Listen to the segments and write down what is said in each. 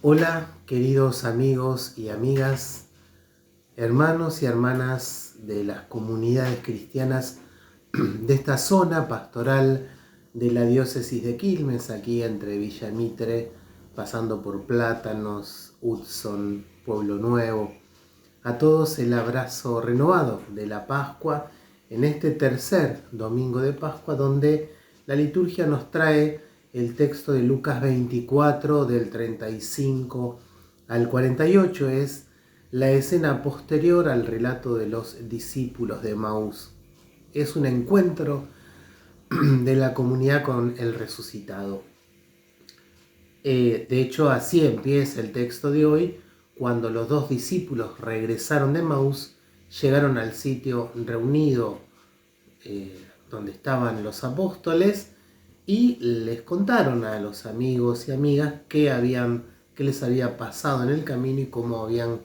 Hola, queridos amigos y amigas, hermanos y hermanas de las comunidades cristianas de esta zona pastoral de la diócesis de Quilmes, aquí entre Villa Mitre, pasando por Plátanos, Hudson, Pueblo Nuevo. A todos el abrazo renovado de la Pascua en este tercer domingo de Pascua, donde la liturgia nos trae el texto de Lucas 24 del 35 al 48. Es la escena posterior al relato de los discípulos de Emaús. Es un encuentro de la comunidad con el resucitado. De hecho, así empieza el texto de hoy. Cuando los dos discípulos regresaron de Emaús, llegaron al sitio reunido donde estaban los apóstoles y les contaron a los amigos y amigas qué les había pasado en el camino y cómo habían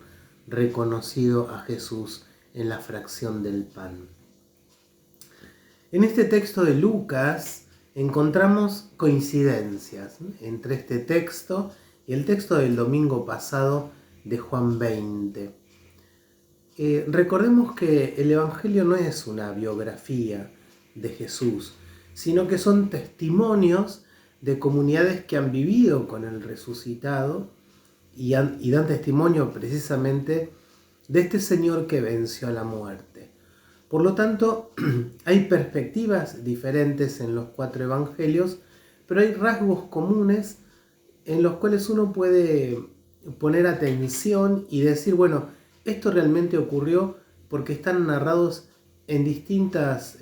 reconocido a Jesús en la fracción del pan. En este texto de Lucas encontramos coincidencias entre este texto y el texto del domingo pasado de Juan 20. Recordemos que el Evangelio no es una biografía de Jesús, sino que son testimonios de comunidades que han vivido con el resucitado y dan testimonio precisamente de este Señor que venció a la muerte. Por lo tanto, hay perspectivas diferentes en los cuatro evangelios, pero hay rasgos comunes en los cuales uno puede poner atención y decir, bueno, esto realmente ocurrió porque están narrados en distintas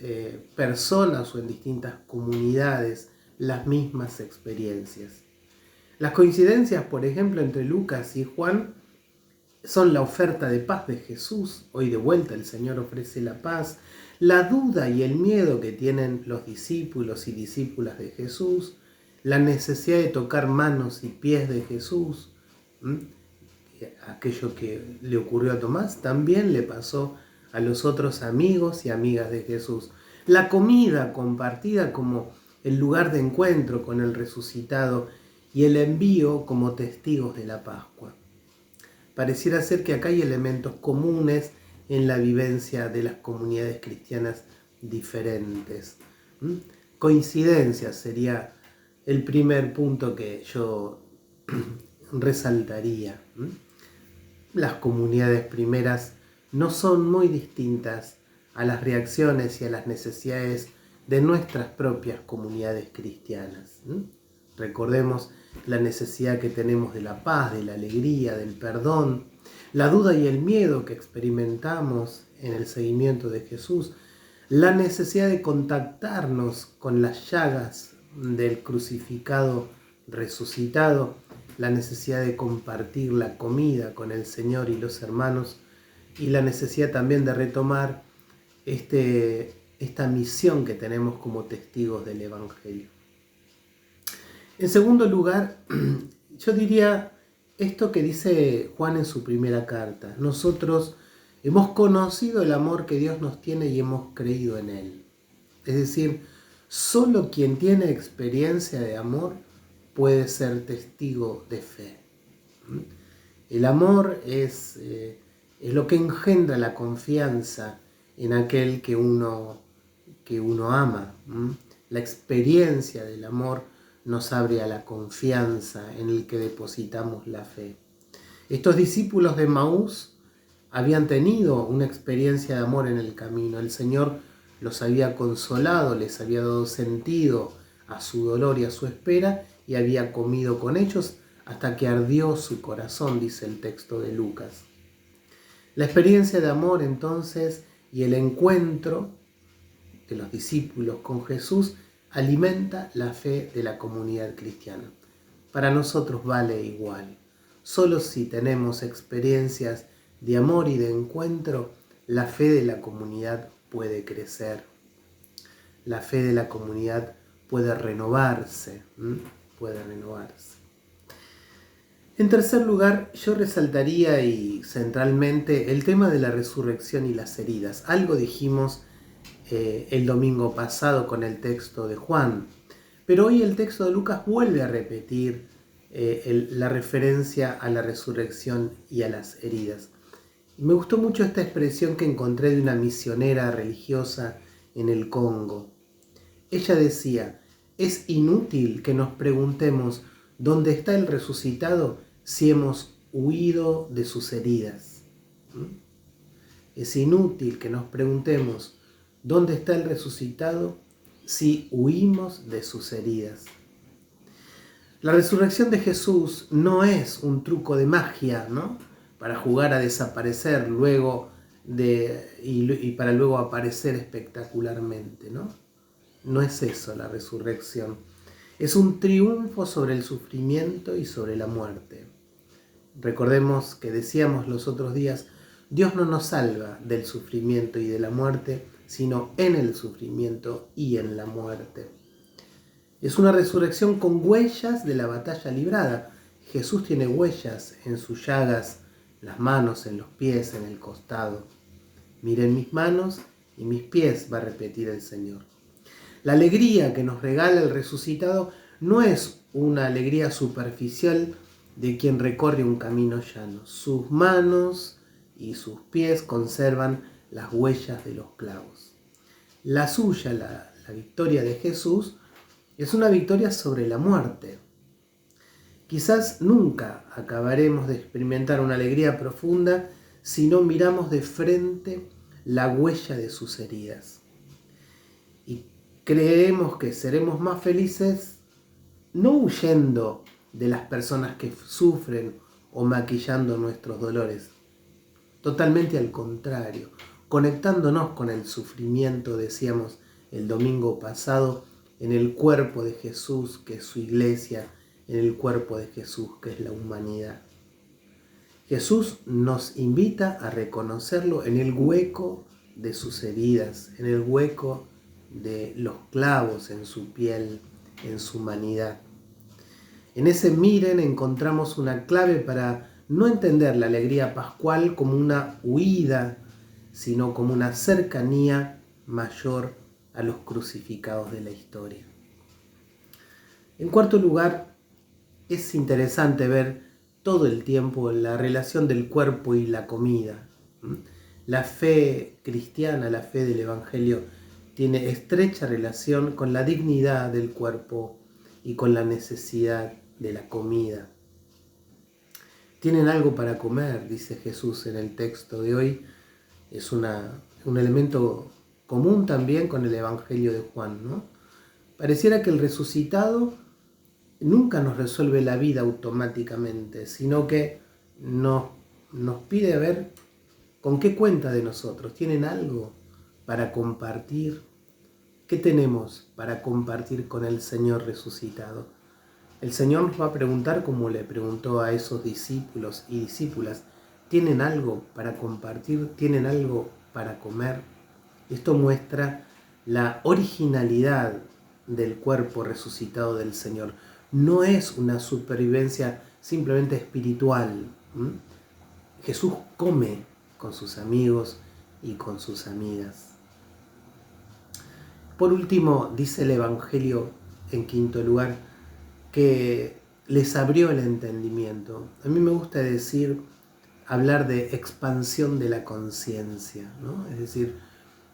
personas o en distintas comunidades las mismas experiencias. Las coincidencias, por ejemplo, entre Lucas y Juan son la oferta de paz de Jesús. Hoy de vuelta el Señor ofrece la paz. La duda y el miedo que tienen los discípulos y discípulas de Jesús. La necesidad de tocar manos y pies de Jesús. Aquello que le ocurrió a Tomás también le pasó a los otros amigos y amigas de Jesús. La comida compartida como el lugar de encuentro con el resucitado y el envío como testigos de la Pascua. Pareciera ser que acá hay elementos comunes en la vivencia de las comunidades cristianas diferentes. Coincidencias sería el primer punto que yo resaltaría. Las comunidades primeras no son muy distintas a las reacciones y a las necesidades de nuestras propias comunidades cristianas. Recordemos la necesidad que tenemos de la paz, de la alegría, del perdón, la duda y el miedo que experimentamos en el seguimiento de Jesús, la necesidad de contactarnos con las llagas del crucificado resucitado, la necesidad de compartir la comida con el Señor y los hermanos, y la necesidad también de retomar esta misión que tenemos como testigos del Evangelio. En segundo lugar, yo diría esto que dice Juan en su primera carta. Nosotros hemos conocido el amor que Dios nos tiene y hemos creído en Él. Es decir, solo quien tiene experiencia de amor puede ser testigo de fe. El amor es lo que engendra la confianza en aquel que uno ama. La experiencia del amor nos abre a la confianza en el que depositamos la fe. Estos discípulos de Emaús habían tenido una experiencia de amor en el camino. El Señor los había consolado, les había dado sentido a su dolor y a su espera y había comido con ellos hasta que ardió su corazón, dice el texto de Lucas. La experiencia de amor entonces y el encuentro de los discípulos con Jesús alimenta la fe de la comunidad cristiana. Para nosotros vale igual. Solo si tenemos experiencias de amor y de encuentro, la fe de la comunidad puede crecer. La fe de la comunidad puede renovarse. En tercer lugar, yo resaltaría y centralmente el tema de la resurrección y las heridas. Algo dijimos el domingo pasado con el texto de Juan, pero hoy el texto de Lucas vuelve a repetir la referencia a la resurrección y a las heridas. Y me gustó mucho esta expresión que encontré de una misionera religiosa en el Congo. Ella decía: es inútil que nos preguntemos dónde está el resucitado si hemos huido de sus heridas. Es inútil que nos preguntemos dónde está el resucitado si huimos de sus heridas. La resurrección de Jesús no es un truco de magia, ¿no?, para jugar a desaparecer y para luego aparecer espectacularmente, ¿no? No es eso la resurrección. Es un triunfo sobre el sufrimiento y sobre la muerte. Recordemos que decíamos los otros días, Dios no nos salva del sufrimiento y de la muerte, sino en el sufrimiento y en la muerte. Es una resurrección con huellas de la batalla librada. Jesús tiene huellas en sus llagas, en las manos, en los pies, en el costado. Miren mis manos y mis pies, va a repetir el Señor. La alegría que nos regala el resucitado no es una alegría superficial de quien recorre un camino llano. Sus manos y sus pies conservan las huellas de los clavos. La suya, la victoria de Jesús, es una victoria sobre la muerte. Quizás nunca acabaremos de experimentar una alegría profunda si no miramos de frente la huella de sus heridas. Y creemos que seremos más felices no huyendo de las personas que sufren o maquillando nuestros dolores. Totalmente al contrario, conectándonos con el sufrimiento, decíamos el domingo pasado, en el cuerpo de Jesús, que es su iglesia, en el cuerpo de Jesús, que es la humanidad. Jesús nos invita a reconocerlo en el hueco de sus heridas, en el hueco de los clavos en su piel, en su humanidad. En ese miren encontramos una clave para no entender la alegría pascual como una huida, sino como una cercanía mayor a los crucificados de la historia. En cuarto lugar, es interesante ver todo el tiempo la relación del cuerpo y la comida. La fe cristiana, la fe del Evangelio, tiene estrecha relación con la dignidad del cuerpo y con la necesidad de la comida. Tienen algo para comer, dice Jesús en el texto de hoy. Es un elemento común también con el Evangelio de Juan, ¿no? Pareciera que el resucitado nunca nos resuelve la vida automáticamente, sino que nos pide a ver con qué cuenta de nosotros. ¿Tienen algo para compartir? ¿Qué tenemos para compartir con el Señor resucitado? El Señor nos va a preguntar, como le preguntó a esos discípulos y discípulas, ¿tienen algo para compartir? ¿Tienen algo para comer? Esto muestra la originalidad del cuerpo resucitado del Señor. No es una supervivencia simplemente espiritual. Jesús come con sus amigos y con sus amigas. Por último, dice el Evangelio en quinto lugar, que les abrió el entendimiento. A mí me gusta hablar de expansión de la conciencia, ¿no? Es decir,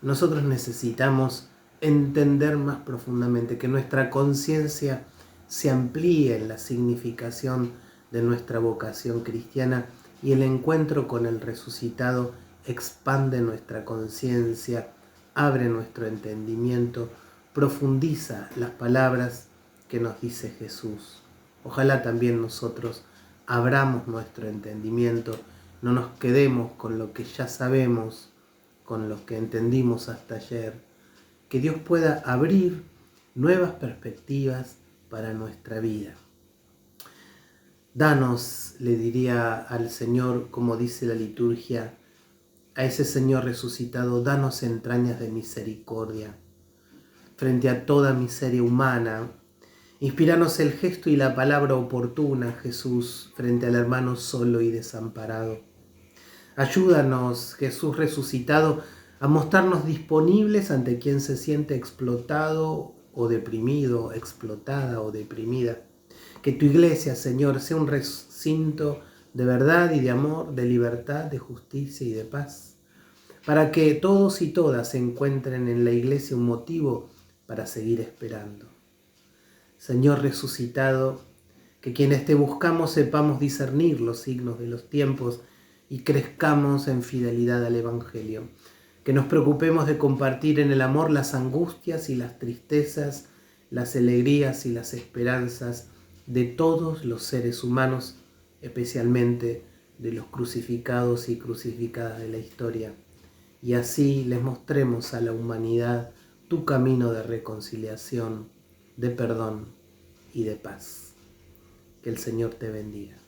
nosotros necesitamos entender más profundamente, que nuestra conciencia se amplíe en la significación de nuestra vocación cristiana, y el encuentro con el resucitado expande nuestra conciencia, abre nuestro entendimiento, profundiza las palabras que nos dice Jesús. Ojalá también nosotros abramos nuestro entendimiento, no nos quedemos con lo que ya sabemos, con lo que entendimos hasta ayer. Que Dios pueda abrir nuevas perspectivas para nuestra vida. Danos, le diría al Señor, como dice la liturgia, a ese Señor resucitado, danos entrañas de misericordia. Frente a toda miseria humana, inspíranos el gesto y la palabra oportuna, Jesús, frente al hermano solo y desamparado. Ayúdanos, Jesús resucitado, a mostrarnos disponibles ante quien se siente explotado o deprimido, explotada o deprimida. Que tu iglesia, Señor, sea un recinto de verdad y de amor, de libertad, de justicia y de paz, para que todos y todas encuentren en la iglesia un motivo para seguir esperando. Señor resucitado, que quienes te buscamos sepamos discernir los signos de los tiempos y crezcamos en fidelidad al Evangelio. Que nos preocupemos de compartir en el amor las angustias y las tristezas, las alegrías y las esperanzas de todos los seres humanos, especialmente de los crucificados y crucificadas de la historia. Y así les mostremos a la humanidad tu camino de reconciliación, de perdón y de paz. Que el Señor te bendiga.